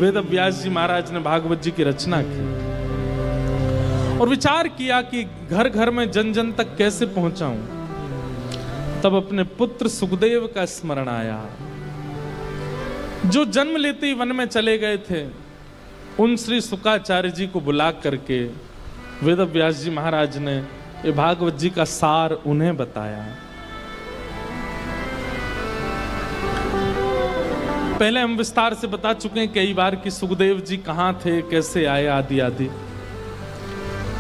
वेद व्यास जी महाराज ने भागवत जी की रचना की और विचार किया कि घर घर में जन जन तक कैसे पहुंचाऊं। तब अपने पुत्र सुखदेव का स्मरण आया, जो जन्म लेते ही वन में चले गए थे। उन श्री शुकाचार्य जी को बुला करके वेद व्यास जी महाराज ने ये भागवत जी का सार उन्हें बताया। पहले हम विस्तार से बता चुके हैं कई बार कि सुखदेव जी कहां थे, कैसे आए, आदि आदि।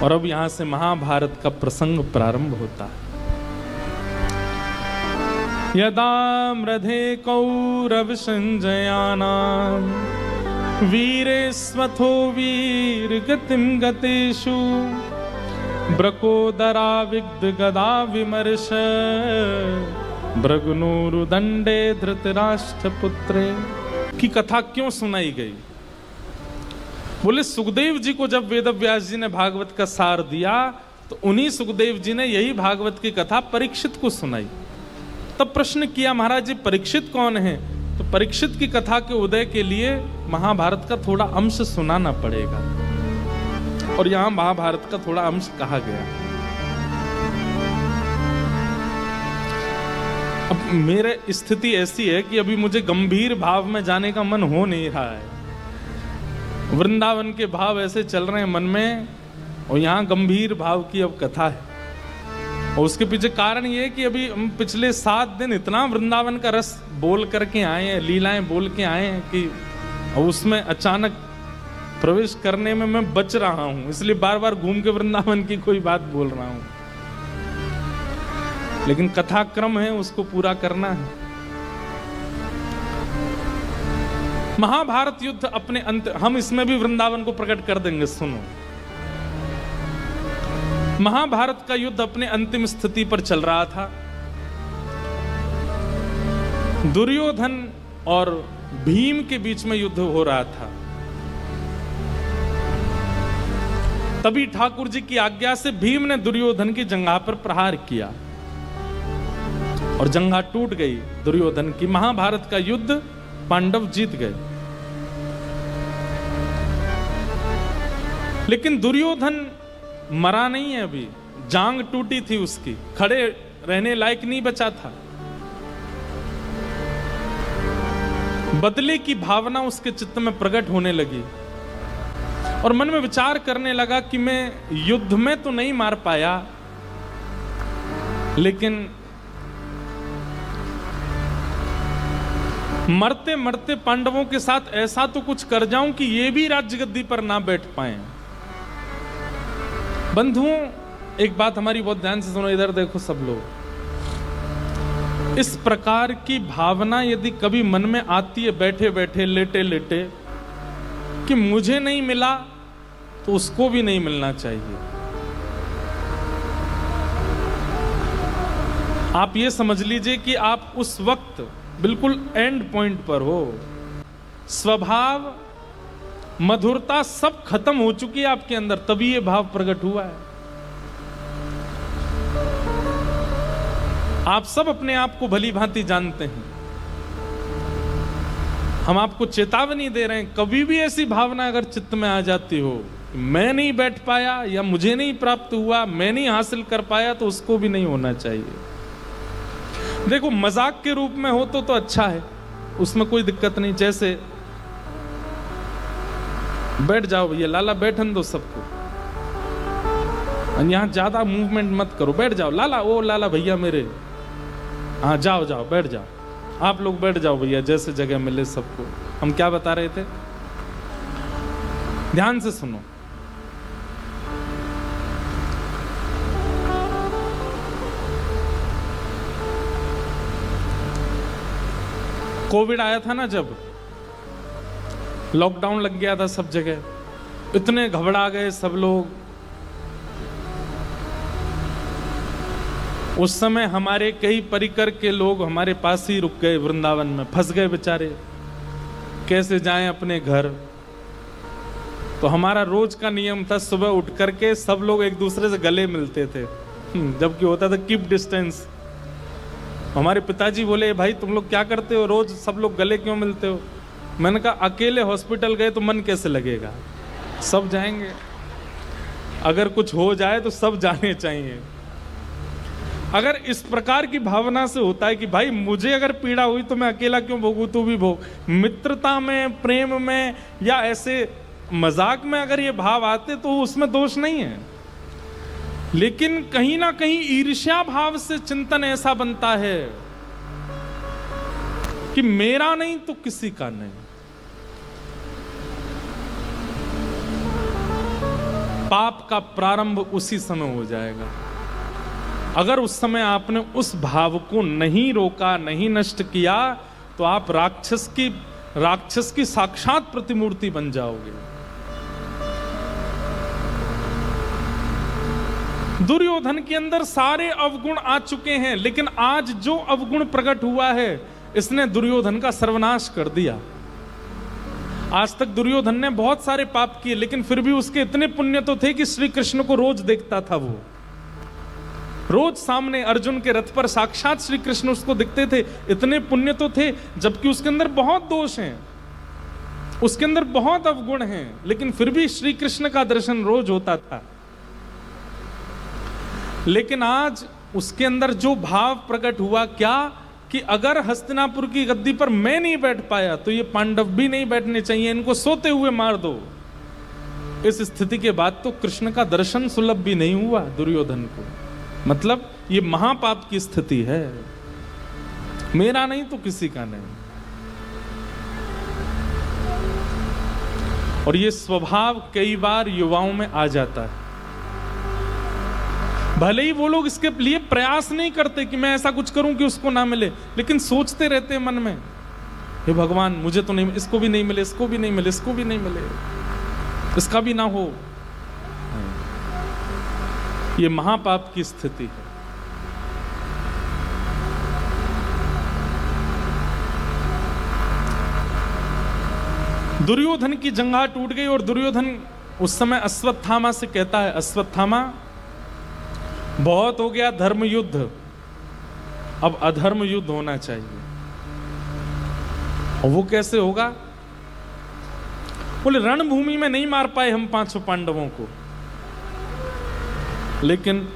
और अब यहां से महाभारत का प्रसंग प्रारंभ होता है। यदा मृधे कौरव संजयानाम वीरेस्वथो वीर गतिम गतेषु ब्रकोदरा विग्ध गदा विमर्श भृगुनुरुदंडे धृतराष्ट्र पुत्रे की कथा क्यों सुनाई गई? बोले सुखदेव जी को जब वेद व्यास जी ने भागवत का सार दिया तो उन्हीं सुखदेव जी ने यही भागवत की कथा परीक्षित को सुनाई। तब प्रश्न किया, महाराज जी परीक्षित कौन है? तो परीक्षित की कथा के उदय के लिए महाभारत का थोड़ा अंश सुनाना पड़ेगा और यहां महाभारत का थोड़ा अंश कहा गया। अब मेरे स्थिति ऐसी है कि अभी मुझे गंभीर भाव में जाने का मन हो नहीं रहा है। वृंदावन के भाव ऐसे चल रहे हैं मन में और यहां गंभीर भाव की अब कथा है। और उसके पीछे कारण ये है कि अभी हम पिछले 7 दिन इतना वृंदावन का रस बोल करके आए हैं, लीलाएं बोल के आए हैं कि उसमें अचानक प्रवेश करने में मैं बच रहा हूं, इसलिए बार बार घूम के वृंदावन की कोई बात बोल रहा हूं। लेकिन कथा क्रम है, उसको पूरा करना है। महाभारत युद्ध अपने अंत, हम इसमें भी वृंदावन को प्रकट कर देंगे। सुनो, महाभारत का युद्ध अपने अंतिम स्थिति पर चल रहा था। दुर्योधन और भीम के बीच में युद्ध हो रहा था। तभी ठाकुर जी की आज्ञा से भीम ने दुर्योधन की जंघा पर प्रहार किया और जंघा टूट गई दुर्योधन की। महाभारत का युद्ध पांडव जीत गए। लेकिन दुर्योधन मरा नहीं है, अभी जांग टूटी थी उसकी, खड़े रहने लायक नहीं बचा था। बदले की भावना उसके चित्त में प्रकट होने लगी और मन में विचार करने लगा कि मैं युद्ध में तो नहीं मार पाया, लेकिन मरते मरते पांडवों के साथ ऐसा तो कुछ कर जाऊं कि ये भी राज्य गद्दी पर ना बैठ पाए। बंधुओं, एक बात हमारी बहुत ध्यान से सुनो, इधर देखो सब लोग। इस प्रकार की भावना यदि कभी मन में आती है बैठे बैठे, लेटे लेटे, कि मुझे नहीं मिला तो उसको भी नहीं मिलना चाहिए। आप ये समझ लीजिए कि आप उस वक्त बिल्कुल एंड पॉइंट पर हो। स्वभाव, मधुरता सब खत्म हो चुकी है आपके अंदर, तभी ये भाव प्रकट हुआ है। आप सब अपने आप को भली भांति जानते हैं। हम आपको चेतावनी दे रहे हैं, कभी भी ऐसी भावना अगर चित्त में आ जाती हो, मैं नहीं बैठ पाया या मुझे नहीं प्राप्त हुआ, मैं नहीं हासिल कर पाया, तो उसको भी नहीं होना चाहिए। देखो, मजाक के रूप में हो तो अच्छा है, उसमें कोई दिक्कत नहीं। जैसे बैठ जाओ भैया, लाला बैठन दो सबको, यहां ज्यादा मूवमेंट मत करो, बैठ जाओ लाला, ओ लाला भैया मेरे, हाँ जाओ जाओ बैठ जाओ, आप लोग बैठ जाओ भैया, जैसे जगह मिले सबको। हम क्या बता रहे थे, ध्यान से सुनो। कोविड आया था ना, जब लॉकडाउन लग गया था सब जगह, इतने घबरा गए सब लोग। उस समय हमारे कई परिकर के लोग हमारे पास ही रुक गए, वृंदावन में फंस गए बेचारे, कैसे जाएं अपने घर। तो हमारा रोज का नियम था, सुबह उठ करके सब लोग एक दूसरे से गले मिलते थे, जबकि होता था कीप डिस्टेंस। हमारे पिताजी बोले, भाई तुम लोग क्या करते हो, रोज सब लोग गले क्यों मिलते हो? मैंने कहा अकेले हॉस्पिटल गए तो मन कैसे लगेगा, सब जाएंगे। अगर कुछ हो जाए तो सब जाने चाहिए। अगर इस प्रकार की भावना से होता है कि भाई मुझे अगर पीड़ा हुई तो मैं अकेला क्यों भोगूं, तू भी भोग, मित्रता में, प्रेम में या ऐसे मजाक में अगर ये भाव आते तो उसमें दोष नहीं है। लेकिन कहीं ना कहीं ईर्ष्या भाव से चिंतन ऐसा बनता है कि मेरा नहीं तो किसी का नहीं। पाप का प्रारंभ उसी समय हो जाएगा। अगर उस समय आपने उस भाव को नहीं रोका, नहीं नष्ट किया, तो आप राक्षस की साक्षात प्रतिमूर्ति बन जाओगे। दुर्योधन के अंदर सारे अवगुण आ चुके हैं, लेकिन आज जो अवगुण प्रकट हुआ है इसने दुर्योधन का सर्वनाश कर दिया। आज तक दुर्योधन ने बहुत सारे पाप किए, लेकिन फिर भी उसके इतने पुण्य तो थे कि श्री कृष्ण को रोज देखता था। वो रोज सामने अर्जुन के रथ पर साक्षात श्री कृष्ण उसको दिखते थे। इतने पुण्य तो थे, जबकि उसके अंदर बहुत दोष हैं, उसके अंदर बहुत अवगुण हैं, लेकिन फिर भी श्री कृष्ण का दर्शन रोज होता था। लेकिन आज उसके अंदर जो भाव प्रकट हुआ क्या, कि अगर हस्तिनापुर की गद्दी पर मैं नहीं बैठ पाया तो ये पांडव भी नहीं बैठने चाहिए, इनको सोते हुए मार दो। इस स्थिति के बाद तो कृष्ण का दर्शन सुलभ भी नहीं हुआ दुर्योधन को। मतलब ये महापाप की स्थिति है, मेरा नहीं तो किसी का नहीं। और ये स्वभाव कई बार युवाओं में आ जाता है। भले ही वो लोग इसके लिए प्रयास नहीं करते कि मैं ऐसा कुछ करूं कि उसको ना मिले, लेकिन सोचते रहते हैं मन में, हे भगवान मुझे तो नहीं, इसको भी नहीं मिले, इसको भी नहीं मिले, इसको भी नहीं मिले, इसका भी ना हो। ये महापाप की स्थिति है। दुर्योधन की जंघा टूट गई और दुर्योधन उस समय अश्वत्थामा से कहता है, अश्वत्थामा बहुत हो गया धर्म युद्ध, अब अधर्म युद्ध होना चाहिए। और वो कैसे होगा? बोले रणभूमि में नहीं मार पाए हम 500 पांडवों को, लेकिन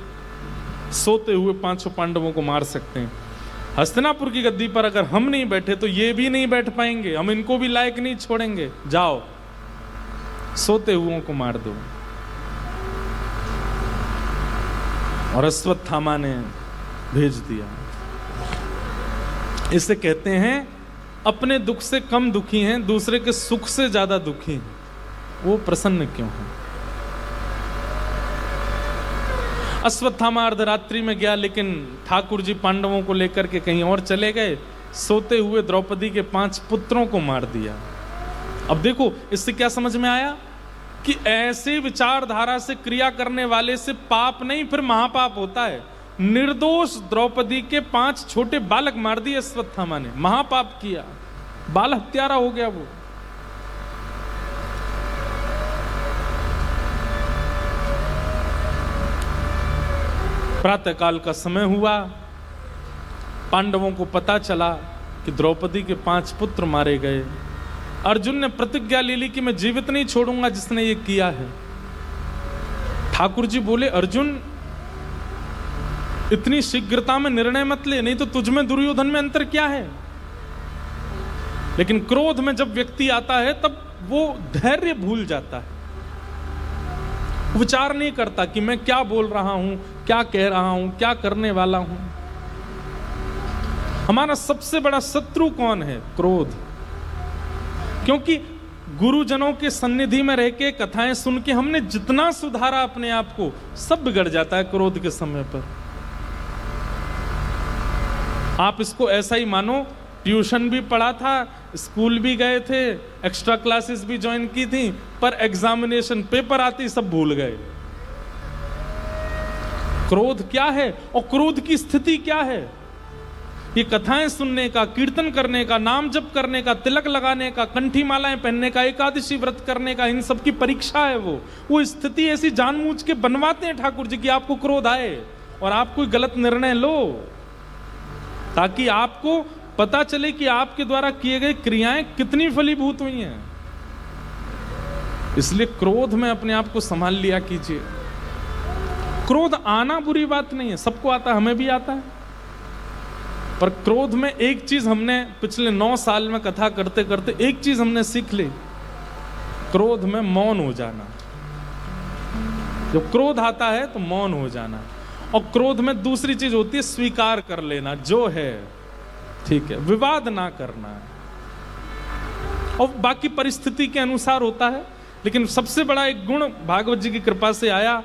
सोते हुए 500 पांडवों को मार सकते हैं। हस्तिनापुर की गद्दी पर अगर हम नहीं बैठे तो ये भी नहीं बैठ पाएंगे, हम इनको भी लायक नहीं छोड़ेंगे, जाओ सोते हुओं को मार दो। और अश्वत्थामा ने भेज दिया। इसे कहते हैं अपने दुख से कम दुखी हैं, दूसरे के सुख से ज्यादा दुखी हैं, वो प्रसन्न क्यों है? अश्वत्थामा अर्धरात्रि में गया, लेकिन ठाकुर जी पांडवों को लेकर के कहीं और चले गए। सोते हुए द्रौपदी के 5 पुत्रों को मार दिया। अब देखो इससे क्या समझ में आया कि ऐसे विचारधारा से क्रिया करने वाले से पाप नहीं फिर महापाप होता है। निर्दोष द्रौपदी के 5 छोटे बालक मार दिए अश्वत्थामा ने, महापाप किया, बाल हत्यारा हो गया वो। प्रातःकाल का समय हुआ, पांडवों को पता चला कि द्रौपदी के 5 पुत्र मारे गए। अर्जुन ने प्रतिज्ञा ले ली कि मैं जीवित नहीं छोड़ूंगा जिसने ये किया है। ठाकुर जी बोले, अर्जुन इतनी शीघ्रता में निर्णय मत ले, नहीं तो तुझ में दुर्योधन में अंतर क्या है? लेकिन क्रोध में जब व्यक्ति आता है तब वो धैर्य भूल जाता है, विचार नहीं करता कि मैं क्या बोल रहा हूं, क्या कह रहा हूं, क्या करने वाला हूं। हमारा सबसे बड़ा शत्रु कौन है? क्रोध। क्योंकि गुरुजनों के सन्निधि में रह के कथाएं सुन के हमने जितना सुधारा अपने आप को, सब बिगड़ जाता है क्रोध के समय पर। आप इसको ऐसा ही मानो, ट्यूशन भी पढ़ा था, स्कूल भी गए थे, एक्स्ट्रा क्लासेस भी ज्वाइन की थी, पर एग्जामिनेशन पेपर आती सब भूल गए। क्रोध क्या है और क्रोध की स्थिति क्या है? ये कथाएं सुनने का, कीर्तन करने का, नाम जप करने का, तिलक लगाने का, कंठी मालाएं पहनने का, एकादशी व्रत करने का, इन सब की परीक्षा है। वो स्थिति ऐसी जानबूझ के बनवाते हैं ठाकुर जी की आपको क्रोध आए और आप कोई गलत निर्णय लो, ताकि आपको पता चले कि आपके द्वारा किए गए क्रियाएं कितनी फलीभूत हुई हैं। इसलिए क्रोध में अपने आप को संभाल लिया कीजिए। क्रोध आना बुरी बात नहीं है, सबको आता है, हमें भी आता है। पर क्रोध में एक चीज हमने पिछले 9 साल में कथा करते करते एक चीज हमने सीख ली, क्रोध में मौन हो जाना। जब क्रोध आता है तो मौन हो जाना। और क्रोध में दूसरी चीज होती है स्वीकार कर लेना, जो है ठीक है, विवाद ना करना। और बाकी परिस्थिति के अनुसार होता है। लेकिन सबसे बड़ा एक गुण भागवत जी की कृपा से आया,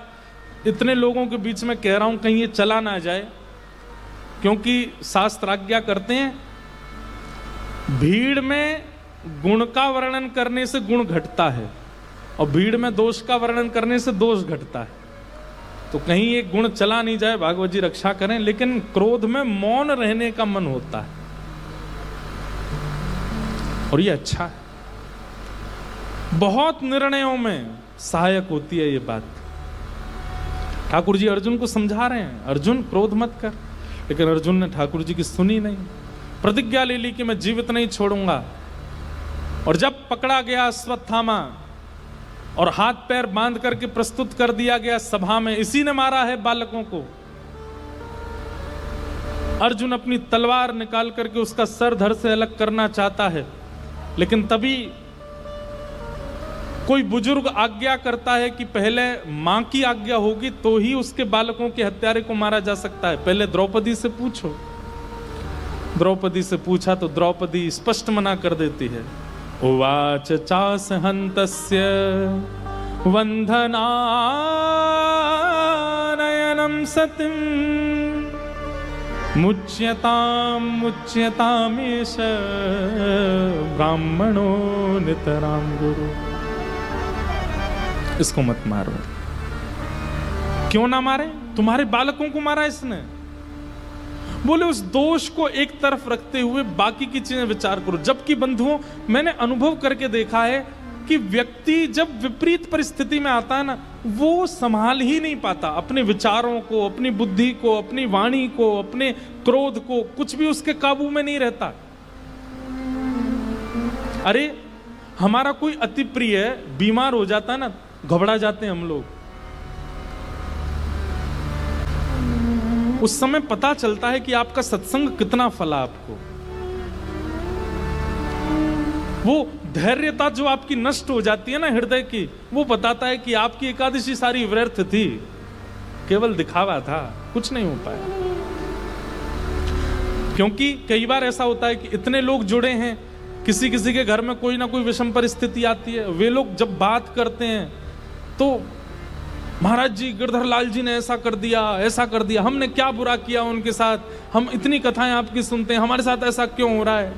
इतने लोगों के बीच में कह रहा हूं कहीं ये चला ना जाए, क्योंकि शास्त्र आज्ञा करते हैं भीड़ में गुण का वर्णन करने से गुण घटता है और भीड़ में दोष का वर्णन करने से दोष घटता है। तो कहीं ये गुण चला नहीं जाए, भागवत जी रक्षा करें। लेकिन क्रोध में मौन रहने का मन होता है और ये अच्छा है, बहुत निर्णयों में सहायक होती है ये बात। ठाकुर जी अर्जुन को समझा रहे हैं, अर्जुन क्रोध मत कर, लेकिन अर्जुन ने ठाकुर जी की सुनी नहीं। प्रतिज्ञा ले ली कि मैं जीवित नहीं छोड़ूंगा। और जब पकड़ा गया अश्वत्थामा और हाथ पैर बांध करके प्रस्तुत कर दिया गया सभा में, इसी ने मारा है बालकों को, अर्जुन अपनी तलवार निकाल करके उसका सर धड़ से अलग करना चाहता है। लेकिन तभी कोई बुजुर्ग आज्ञा करता है कि पहले मां की आज्ञा होगी तो ही उसके बालकों के हत्यारे को मारा जा सकता है, पहले द्रौपदी से पूछो। द्रौपदी से पूछा तो द्रौपदी स्पष्ट मना कर देती है। उवाच चास हन्तस्य वंधनानयनं सतिं मुच्यतामेष ब्राह्मणो नितरां गुरु। इसको मत मारो। क्यों ना मारे? तुम्हारे बालकों को मारा इसने। बोले उस दोष को एक तरफ रखते हुए बाकी की चीजें विचार करो। जबकि बंधुओं, मैंने अनुभव करके देखा है कि व्यक्ति जब विपरीत परिस्थिति में आता है ना, वो संभाल ही नहीं पाता अपने विचारों को, अपनी बुद्धि को, अपनी वाणी को, अपने क्रोध को, कुछ भी उसके काबू में नहीं रहता। अरे हमारा कोई अति प्रिय बीमार हो जाता है ना, घबरा जाते हैं हम लोग। उस समय पता चलता है कि आपका सत्संग कितना फला आपको। वो धैर्यता जो आपकी नष्ट हो जाती है ना हृदय की, वो बताता है कि आपकी एकादशी सारी व्यर्थ थी, केवल दिखावा था, कुछ नहीं हो पाया। क्योंकि कई बार ऐसा होता है कि इतने लोग जुड़े हैं, किसी किसी के घर में कोई ना कोई विषम परिस्थिति आती है, वे लोग जब बात करते हैं तो महाराज जी, गिरधर लाल जी ने ऐसा कर दिया, ऐसा कर दिया, हमने क्या बुरा किया उनके साथ, हम इतनी कथाएं आपकी सुनते हैं, हमारे साथ ऐसा क्यों हो रहा है।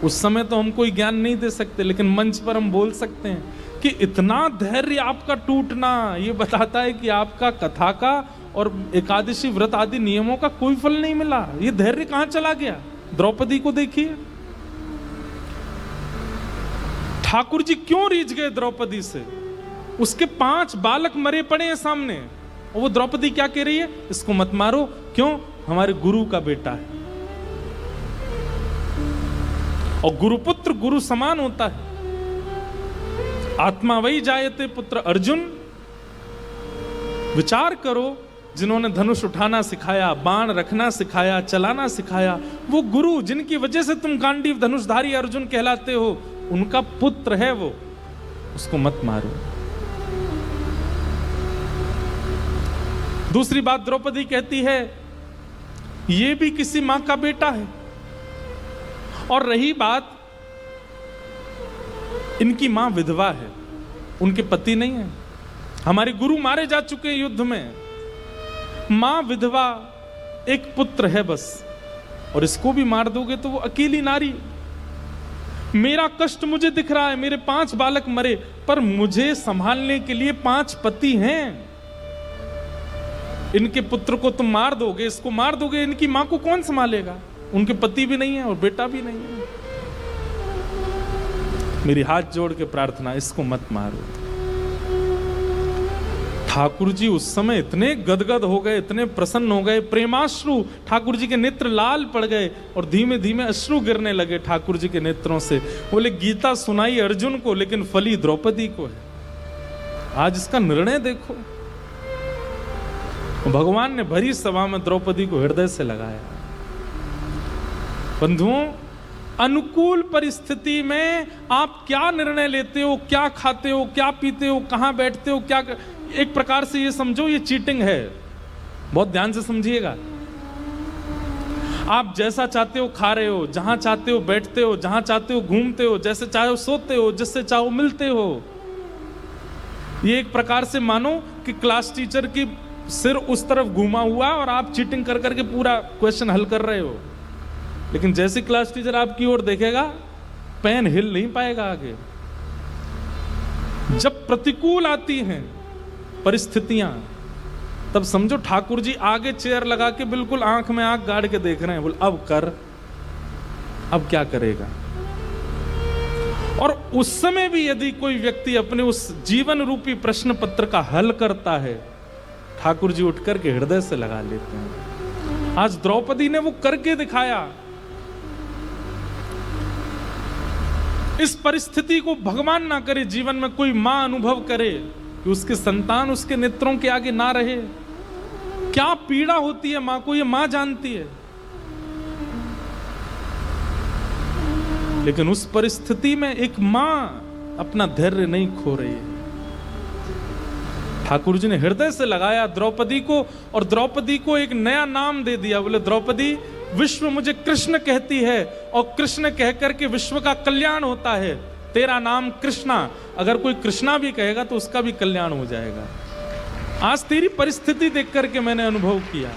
उस समय तो हम कोई ज्ञान नहीं दे सकते, लेकिन मंच पर हम बोल सकते हैं कि इतना धैर्य आपका टूटना, ये बताता है कि आपका कथा का और एकादशी व्रत आदि नियमों का कोई फल नहीं मिला। ये धैर्य कहां चला गया? द्रौपदी को देखिए, ठाकुर जी क्यों रीझ गए द्रौपदी से। उसके 5 बालक मरे पड़े हैं सामने, और वो द्रौपदी क्या कह रही है? इसको मत मारो। क्यों? हमारे गुरु का बेटा है, और गुरुपुत्र गुरु समान होता है। आत्मा वही जायते पुत्र। अर्जुन, विचार करो, जिन्होंने धनुष उठाना सिखाया, बाण रखना सिखाया, चलाना सिखाया, वो गुरु जिनकी वजह से तुम गांडीव धनुषधारी अर्जुन कहलाते हो, उनका पुत्र है वो, उसको मत मारो। दूसरी बात द्रौपदी कहती है, ये भी किसी मां का बेटा है। और रही बात, इनकी मां विधवा है, उनके पति नहीं है। हमारे गुरु मारे जा चुके हैं युद्ध में, मां विधवा, एक पुत्र है बस, और इसको भी मार दोगे तो वो अकेली नारी। मेरा कष्ट मुझे दिख रहा है, मेरे 5 बालक मरे, पर मुझे संभालने के लिए 5 पति हैं। इनके पुत्र को तुम मार दोगे, इसको मार दोगे, इनकी मां को कौन संभालेगा? उनके पति भी नहीं है और बेटा भी नहीं है। मेरी हाथ जोड़ के प्रार्थना, इसको मत मारो। ठाकुर जी उस समय इतने गदगद हो गए, इतने प्रसन्न हो गए, प्रेमाश्रु, ठाकुर जी के नेत्र लाल पड़ गए और धीमे धीमे अश्रु गिरने लगे ठाकुर जी के नेत्रों से। बोले गीता सुनाई अर्जुन को, लेकिन फली द्रौपदी को है। आज इसका निर्णय देखो। भगवान ने भरी सभा में द्रौपदी को हृदय से लगाया। बंधुओं, अनुकूल परिस्थिति में आप क्या निर्णय लेते हो, क्या खाते हो, क्या पीते हो, कहां बैठते हो, क्या एक प्रकार से ये समझो ये चीटिंग है। बहुत ध्यान से समझिएगा। आप जैसा चाहते हो खा रहे हो, जहां चाहते हो बैठते हो, जहां चाहते हो घूमते हो, जैसे चाहो सोते हो, जिससे चाहो मिलते हो। ये एक प्रकार से मानो कि क्लास टीचर की सिर उस तरफ घूमा हुआ और आप चीटिंग कर करके पूरा क्वेश्चन हल कर रहे हो, लेकिन जैसे क्लास टीचर आपकी ओर देखेगा पेन हिल नहीं पाएगा आगे। जब प्रतिकूल आती हैं परिस्थितियां, तब समझो ठाकुर जी आगे चेयर लगा के बिल्कुल आंख में आंख गाड़ के देख रहे हैं। बोल अब कर, अब क्या करेगा। और उस समय भी यदि कोई व्यक्ति अपने उस जीवन रूपी प्रश्न पत्र का हल करता है, ठाकुर जी उठ करके हृदय से लगा लेते हैं। आज द्रौपदी ने वो करके दिखाया। इस परिस्थिति को भगवान ना करे जीवन में कोई मां अनुभव करे कि उसके संतान उसके नेत्रों के आगे ना रहे। क्या पीड़ा होती है मां को, ये मां जानती है। लेकिन उस परिस्थिति में एक मां अपना धैर्य नहीं खो रही है। ठाकुर जी ने हृदय से लगाया द्रौपदी को, और द्रौपदी को एक नया नाम दे दिया। बोले द्रौपदी, विश्व मुझे कृष्ण कहती है, और कृष्ण कह करके विश्व का कल्याण होता है। तेरा नाम कृष्णा, अगर कोई कृष्णा भी कहेगा तो उसका भी कल्याण हो जाएगा। आज तेरी परिस्थिति देख करके मैंने अनुभव किया,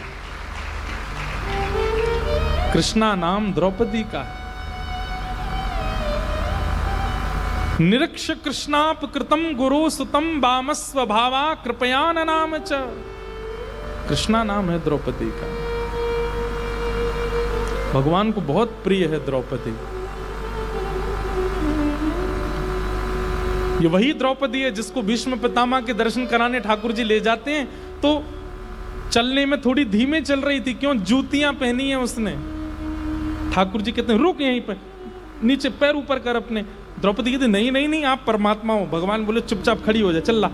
कृष्णा नाम द्रौपदी का। निरीक्ष कृष्णाप कृतम गुरु सुतम बामस्व भावा कृपया नाम च। कृष्णा नाम है द्रौपदी का। भगवान को बहुत प्रिय है द्रौपदी। ये वही द्रौपदी है जिसको भीष्म पितामह के दर्शन कराने ठाकुर जी ले जाते हैं, तो चलने में थोड़ी धीमे चल रही थी। क्यों? जूतियां पहनी है उसने। ठाकुर जी कहते हैं रुक यहीं पर, नीचे पैर ऊपर कर अपने। द्रौपदी कहती नहीं नहीं नहीं, आप परमात्मा हो। भगवान बोले चुपचाप खड़ी हो जा, चल।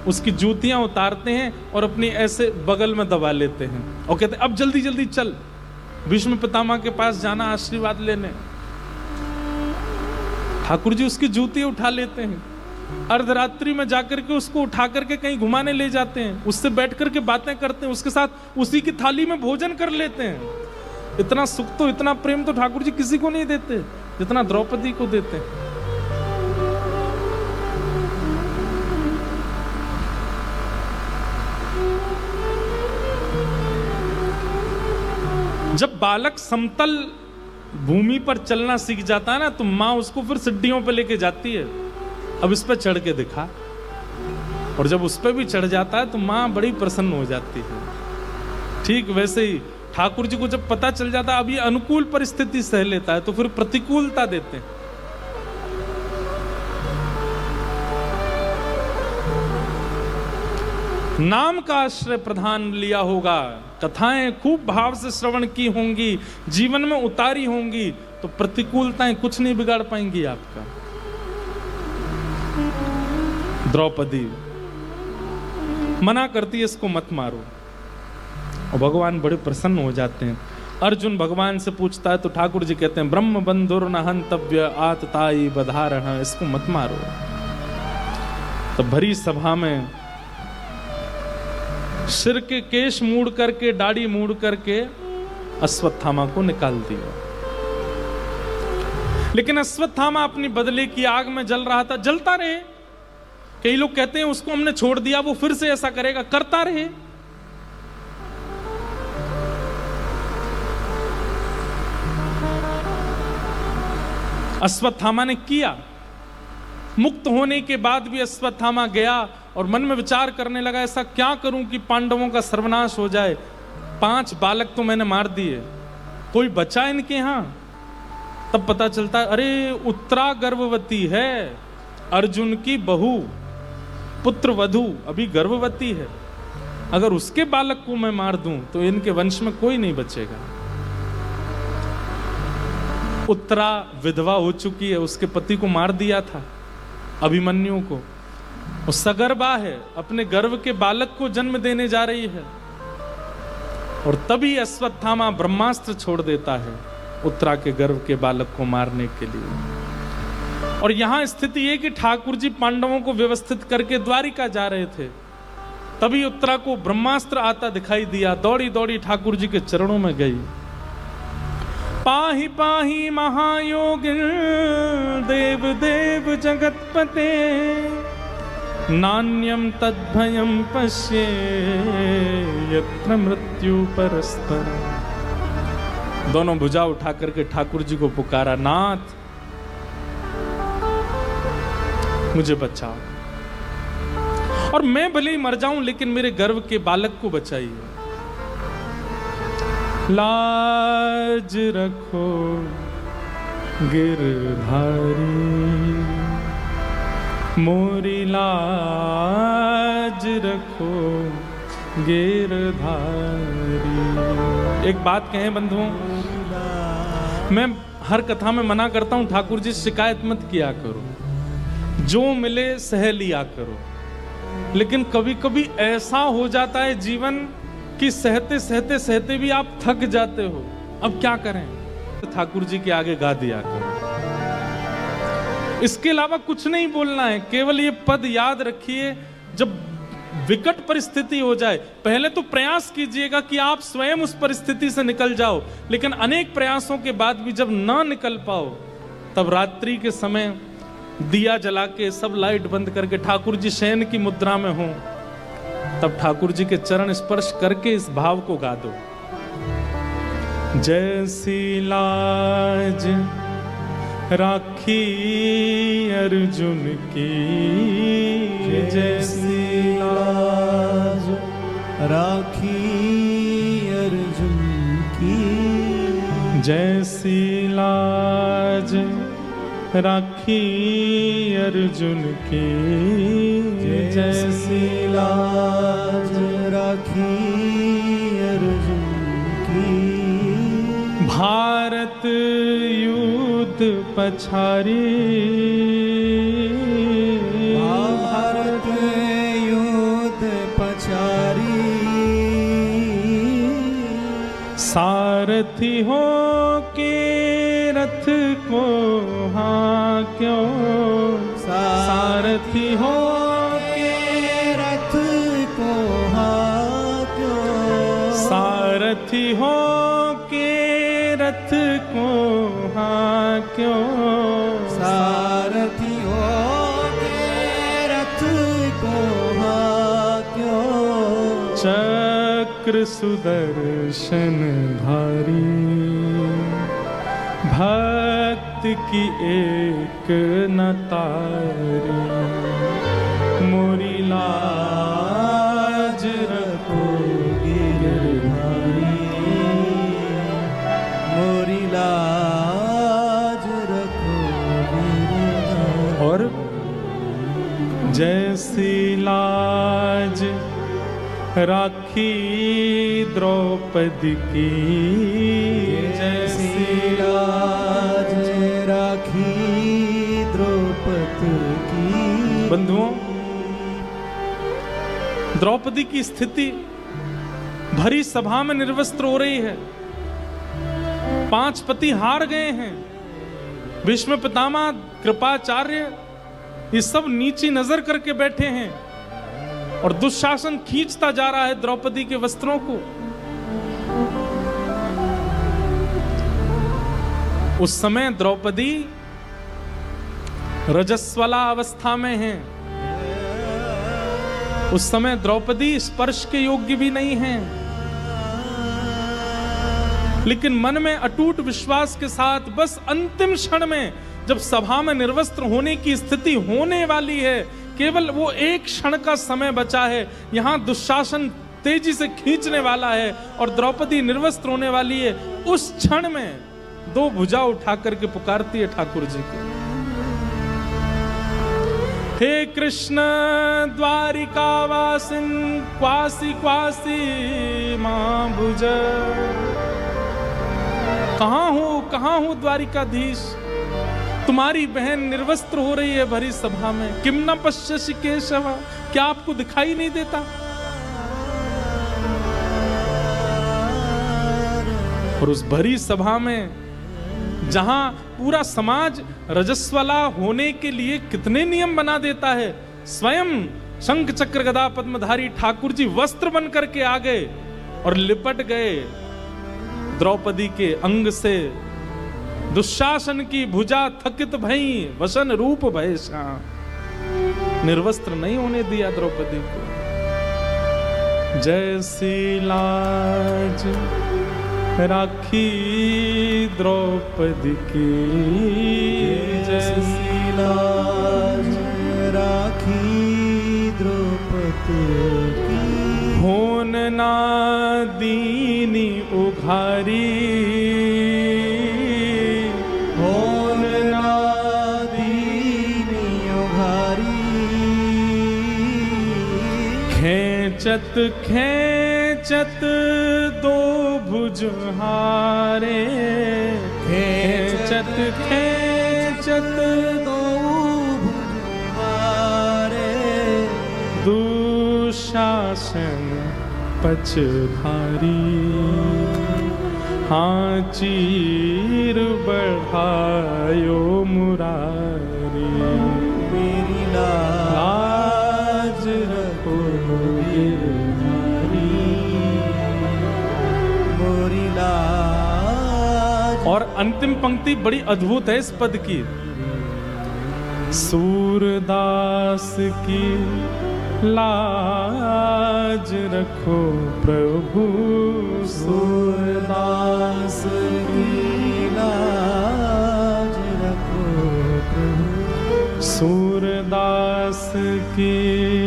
उसकी जूतियां उतारते हैं और अपनी ऐसे बगल में दबा लेते हैं और कहते हैं अब जल्दी जल्दी चल, भीष्म पितामह के पास जाना आशीर्वाद लेने। ठाकुर जी उसकी जूती उठा लेते हैं, अर्धरात्रि में जाकर के उसको उठा करके कहीं घुमाने ले जाते हैं, उससे बैठ करके बातें करते हैं, उसके साथ उसी की थाली में भोजन कर लेते हैं। इतना सुख तो, इतना प्रेम तो ठाकुर जी किसी को नहीं देते जितना द्रौपदी को देते हैं। जब बालक समतल भूमि पर चलना सीख जाता है ना, तो मां उसको फिर सीढ़ियों पे लेके जाती है, अब इस पे चढ़ के दिखा। और जब उस पे भी चढ़ जाता है तो मां बड़ी प्रसन्न हो जाती है। ठीक वैसे ही ठाकुर जी को जब पता चल जाता है अब ये अनुकूल परिस्थिति सह लेता है, तो फिर प्रतिकूलता देते हैं। नाम का आश्रय प्रधान लिया होगा, कथाएं खूब भाव से श्रवण की होंगी, जीवन में उतारी होंगी, तो प्रतिकूलताएं कुछ नहीं बिगाड़ पाएंगी आपका। द्रौपदी मना करती है इसको मत मारो, और भगवान बड़े प्रसन्न हो जाते हैं। अर्जुन भगवान से पूछता है तो ठाकुर जी कहते हैं ब्रह्म बंधुर न हंतव्य आतताई बधारण, इसको मत मारो। तो भरी सभा में सिर के केश मूड़ करके, दाढ़ी मूड़ करके अश्वत्थामा को निकाल दिया। लेकिन अश्वत्थामा अपनी बदले की आग में जल रहा था। जलता रहे। कई लोग कहते हैं उसको हमने छोड़ दिया, वो फिर से ऐसा करेगा, करता रहे। अश्वत्थामा ने किया। मुक्त होने के बाद भी अश्वत्थामा गया और मन में विचार करने लगा ऐसा क्या करूं कि पांडवों का सर्वनाश हो जाए। 5 बालक तो मैंने मार दिए, कोई बचा इनके यहां? तब पता चलता है अरे उत्तरा गर्भवती है, अर्जुन की बहू। पुत्र वधू अभी गर्भवती है, अगर उसके बालक को मैं मार दूं तो इनके वंश में कोई नहीं बचेगा। उत्तरा विधवा हो चुकी है, उसके पति को मार दिया था अभिमन्यु को, वो सगर्भा है, अपने गर्भ के बालक को जन्म देने जा रही है। और तभी अश्वत्थामा ब्रह्मास्त्र छोड़ देता है उत्तरा के गर्भ के बालक को मारने के लिए। और यहां स्थिति है कि ठाकुर जी पांडवों को व्यवस्थित करके द्वारिका जा रहे थे, तभी उत्तरा को ब्रह्मास्त्र आता दिखाई दिया, दौड़ी दौड़ी ठाकुर जी के चरणों में गई। पाहि पाहि महायोगिन देव देव जगतपते, नान्यम तद्भयम पश्ये यत्र मृत्यु परस्पर। दोनों भुजा उठा करके ठाकुर जी को पुकारा, नाथ मुझे बचाओ, और मैं भले ही मर जाऊं लेकिन मेरे गर्भ के बालक को बचाइए। लाज रखो गिरधारी, मोरी लाज रखो गिरधारी। एक बात कहें बंधुओं, मैं हर कथा में मना करता हूं ठाकुर जी शिकायत मत किया करो, जो मिले सह लिया करो। लेकिन कभी कभी ऐसा हो जाता है जीवन कि सहते सहते सहते भी आप थक जाते हो, अब क्या करें, ठाकुर जी के आगे गा दिया करो। इसके अलावा कुछ नहीं बोलना है, केवल ये पद याद रखिए। जब विकट परिस्थिति हो जाए, पहले तो प्रयास कीजिएगा कि आप स्वयं उस परिस्थिति से निकल जाओ, लेकिन अनेक प्रयासों के बाद भी जब ना निकल पाओ, तब रात्रि के समय दिया जला के सब लाइट बंद करके ठाकुर जी शयन की मुद्रा में हो, तब ठाकुर जी के चरण स्पर्श करके इस भाव को गा दो। जैसी लाज राखी अर्जुन की, जैसी लाज राखी अर्जुन की, जैसी लाज राखी अर्जुन की, जैसी लाज राखी अर्जुन की। भारत युद्ध पछारी, भारत युद्ध पछारी। सारथी हो के रथ को हांक्यो, सारथी हो के रथ को हांक्यो, सारथी हो के रथ को हांक्यो, सारथी हो के रथ को हांक्यो। चक्र सुदर्शन धारी, भक्त की एक न तारी, मोरी लाज रखो गिरधारी, मोरी लाज रखो गिरधारी। और जैसी लाज राखी द्रौपदी की, जैसी लाज राखी द्रौपदी की। बंधुओं, द्रौपदी की स्थिति भरी सभा में निर्वस्त्र हो रही है, 5 पति हार गए हैं, भीष्म पितामह कृपाचार्य ये सब नीची नजर करके बैठे हैं, और दुशासन खींचता जा रहा है द्रौपदी के वस्त्रों को। उस समय द्रौपदी रजस्वला अवस्था में है, उस समय द्रौपदी स्पर्श के योग्य भी नहीं है, लेकिन मन में अटूट विश्वास के साथ बस अंतिम क्षण में जब सभा में निर्वस्त्र होने की स्थिति होने वाली है, केवल वो एक क्षण का समय बचा है, यहां दुशासन तेजी से खींचने वाला है और द्रौपदी निर्वस्त्र होने वाली है। उस क्षण में 2 भुजा उठा करके पुकारती है ठाकुर जी को, हे कृष्ण द्वारिका वासिन क्वासी क्वासी मां भुज। कहाँ हूं द्वारिकाधीश? तुम्हारी बहन निर्वस्त्र हो रही है भरी सभा में। किम न पश्यसि केशव, क्या आपको दिखाई नहीं देता? और उस भरी सभा में जहां पूरा समाज रजस्वला होने के लिए कितने नियम बना देता है, स्वयं शंख चक्र गदा पद्मधारी ठाकुर जी वस्त्र बन करके आ गए और लिपट गए द्रौपदी के अंग से। दुशासन की भुजा थकित भई वसन रूप भय श्याम। निर्वस्त्र नहीं होने दिया द्रौपदी को। जैसी लाज राखी द्रौपदी की, जैसी लाज राखी द्रौपदी की। होन ना दीनी उघारी, होन ना दीनी उघारी। खेचत खेचत दो भुजहारे, खेचत खेचत दो भुजहारे। दुशासन पछधारी, हाँ चीर बढ़ायो मुरारी। मेरी लाज रखो गिरधारी, मोरी लाज। और अंतिम पंक्ति बड़ी अद्भुत है इस पद की। सूरदास की लाज रखो प्रभु, सूरदास की लाज रखो प्रभु। सूरदास की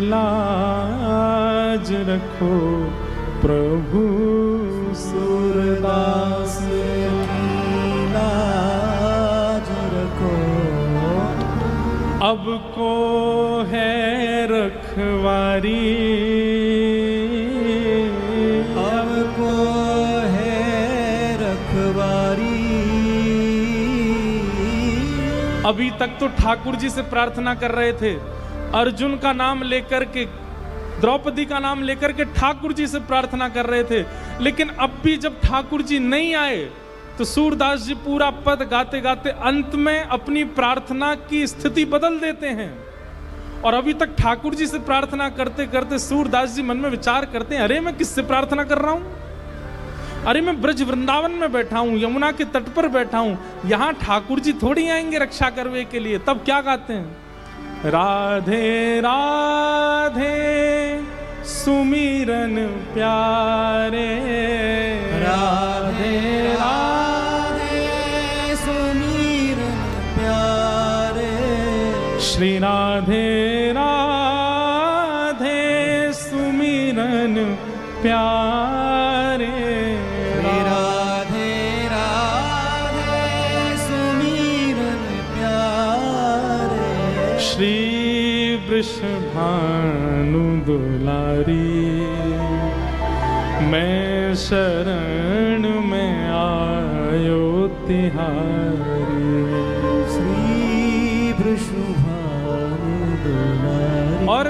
लाज रखो प्रभु, सूरदास की लाज रखो। अब को है रखवारी, अब को है रखवारी। अभी तक तो ठाकुर जी से प्रार्थना कर रहे थे, अर्जुन का नाम लेकर के, द्रौपदी का नाम लेकर के ठाकुर जी से प्रार्थना कर रहे थे। लेकिन अब भी जब ठाकुर जी नहीं आए तो सूरदास जी पूरा पद गाते गाते अंत में अपनी प्रार्थना की स्थिति बदल देते हैं। और अभी तक ठाकुर जी से प्रार्थना करते करते सूरदास जी मन में विचार करते हैं, अरे मैं किससे प्रार्थना कर रहा हूं? अरे मैं ब्रज वृंदावन में बैठा हूं, यमुना के तट पर बैठा हूं, यहां ठाकुर जी थोड़ी आएंगे रक्षा करने के लिए। तब क्या गाते हैं? राधे राधे सुमिरन प्यारे, राधे राधे सुमिरन प्यारे। श्री राधे राधे सुमिरन प्यारे, राधे राधे सुमिरन प्यारे। श्री वृषभानु दुलारी, मैं शरण में आयो तिहारी। श्री वृषभानु दुलारी, और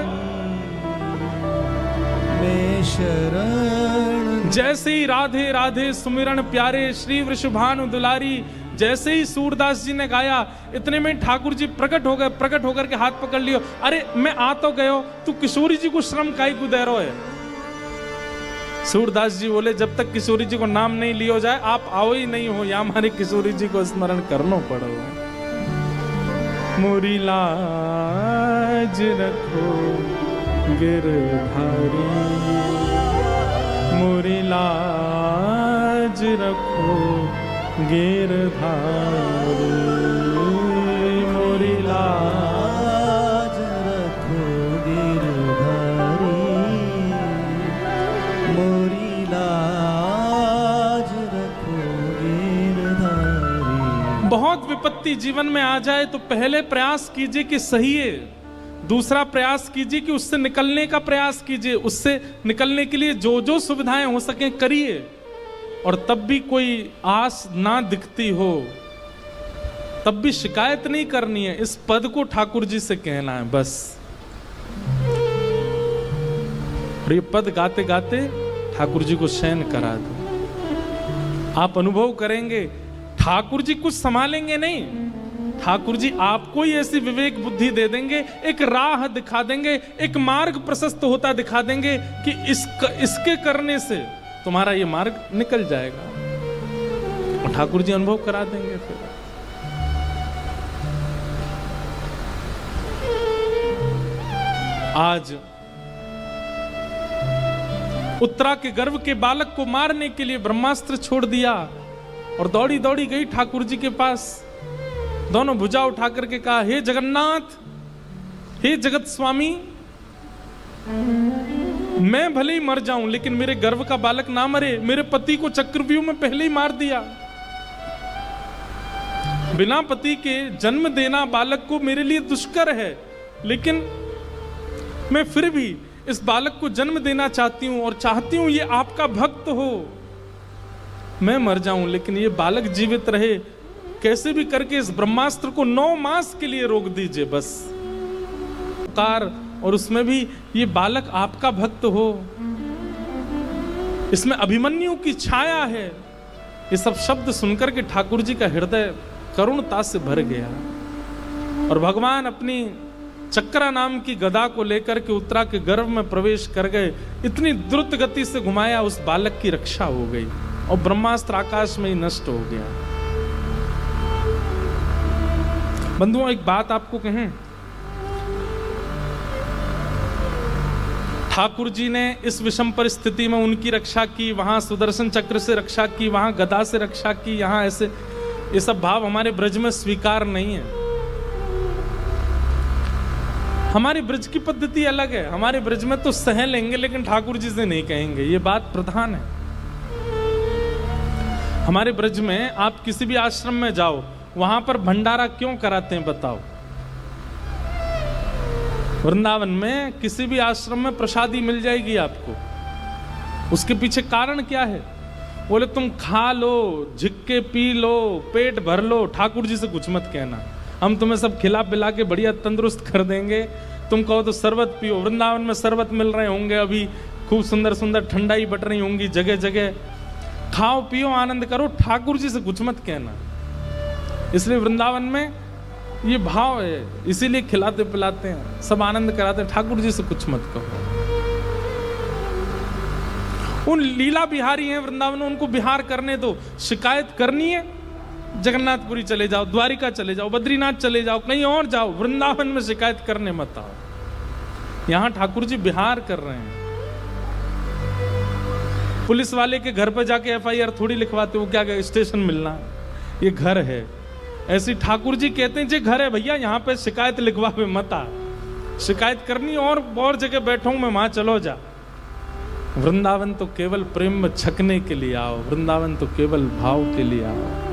मैं शरण। जैसे ही राधे राधे सुमिरन प्यारे श्री वृषभानु दुलारी जैसे ही सूरदास जी ने गाया, इतने में ठाकुर जी प्रकट हो गए। प्रकट होकर के हाथ पकड़ लियो, अरे मैं आ तो गयो, तू किशोरी जी को श्रम काई को दे रहो है? सूरदास जी बोले, जब तक किशोरी जी को नाम नहीं लियो जाए आप आओ ही नहीं हो, या हमारे किशोरी जी को स्मरण करनो पड़ो। मोरी लाज रखो गिरधारी, मोरी लाज रखो गिरधारी, मोरी लाज रखो गिरधारी, मोरी लाज रखो गिरधारी। बहुत विपत्ति जीवन में आ जाए तो पहले प्रयास कीजिए कि सहिए, दूसरा प्रयास कीजिए कि उससे निकलने का प्रयास कीजिए, उससे निकलने के लिए जो जो सुविधाएं हो सके करिए। और तब भी कोई आस ना दिखती हो तब भी शिकायत नहीं करनी है, इस पद को ठाकुर जी से कहना है बस। और ये पद गाते गाते ठाकुर जी को शयन करा दो। आप अनुभव करेंगे ठाकुर जी कुछ संभालेंगे नहीं, ठाकुर जी आपको ही ऐसी विवेक बुद्धि दे देंगे, एक राह दिखा देंगे, एक मार्ग प्रशस्त होता दिखा देंगे कि इसके करने से तुम्हारा ये मार्ग निकल जाएगा। और ठाकुर जी अनुभव करा देंगे। फिर आज उत्तरा के गर्भ के बालक को मारने के लिए ब्रह्मास्त्र छोड़ दिया और दौड़ी दौड़ी गई ठाकुर जी के पास। दोनों भुजा उठा करके कहा, हे जगन्नाथ, हे जगत स्वामी, मैं भले ही मर जाऊं लेकिन मेरे गर्भ का बालक ना मरे। मेरे पति को चक्रव्यूह में पहले ही मार दिया। बिना पति के जन्म देना बालक को मेरे लिए दुष्कर है, लेकिन मैं फिर भी इस बालक को जन्म देना चाहती हूं और चाहती हूं ये आपका भक्त हो। मैं मर जाऊं लेकिन ये बालक जीवित रहे, कैसे भी करके इस ब्रह्मास्त्र को 9 मास के लिए रोक दीजिए बस। और उसमें भी ये बालक आपका भक्त हो, इसमें अभिमन्यु की छाया है। ये सब शब्द सुनकर के ठाकुर जी का हृदय करुणता से भर गया और भगवान अपनी चक्रा नाम की गदा को लेकर के उत्तरा के गर्भ में प्रवेश कर गए। इतनी द्रुत गति से घुमाया, उस बालक की रक्षा हो गई और ब्रह्मास्त्र आकाश में ही नष्ट हो गया। बंधुओं, एक बात आपको कहें, ठाकुर जी ने इस विषम परिस्थिति में उनकी रक्षा की, वहां सुदर्शन चक्र से रक्षा की, वहां गदा से रक्षा की, यहां ऐसे, ये सब भाव हमारे ब्रज में स्वीकार नहीं है। हमारे ब्रज की पद्धति अलग है। हमारे ब्रज में तो सह लेंगे लेकिन ठाकुर जी से नहीं कहेंगे, ये बात प्रधान है। हमारे ब्रज में आप किसी भी आश्रम में जाओ, वहां पर भंडारा क्यों कराते हैं बताओ? वृंदावन में किसी भी आश्रम में प्रसादी मिल जाएगी आपको, उसके पीछे कारण क्या है? बोले तुम खा लो, झिक्के पी लो, पेट भर लो, ठाकुर जी से कुछ मत कहना, हम तुम्हें सब खिला पिला के बढ़िया तंदुरुस्त कर देंगे। तुम कहो तो शरबत पियो, वृंदावन में शरबत मिल रहे होंगे अभी, खूब सुंदर सुंदर ठंडाई बट रही होंगी जगह जगह, खाओ पियो आनंद करो, ठाकुर जी से कुछ मत कहना। इसलिए वृंदावन में ये भाव है, इसीलिए खिलाते पिलाते हैं, सब आनंद कराते हैं, ठाकुर जी से कुछ मत कहो। उन लीला बिहारी हैं वृंदावन, उनको बिहार करने दो। शिकायत करनी है जगन्नाथपुरी चले जाओ, द्वारिका चले जाओ, बद्रीनाथ चले जाओ, कहीं और जाओ, वृंदावन में शिकायत करने मत आओ। यहां ठाकुर जी बिहार कर रहे हैं। पुलिस वाले के घर पर जाके FIR थोड़ी लिखवाते हो, क्या स्टेशन मिलना, ये घर है। ऐसी ठाकुर जी कहते हैं, जे घर है भैया, यहाँ पे शिकायत लिखवावे मत आ, शिकायत करनी और जगह बैठो मैं, वहां चलो जा। वृंदावन तो केवल प्रेम में छकने के लिए आओ, वृंदावन तो केवल भाव के लिए आओ।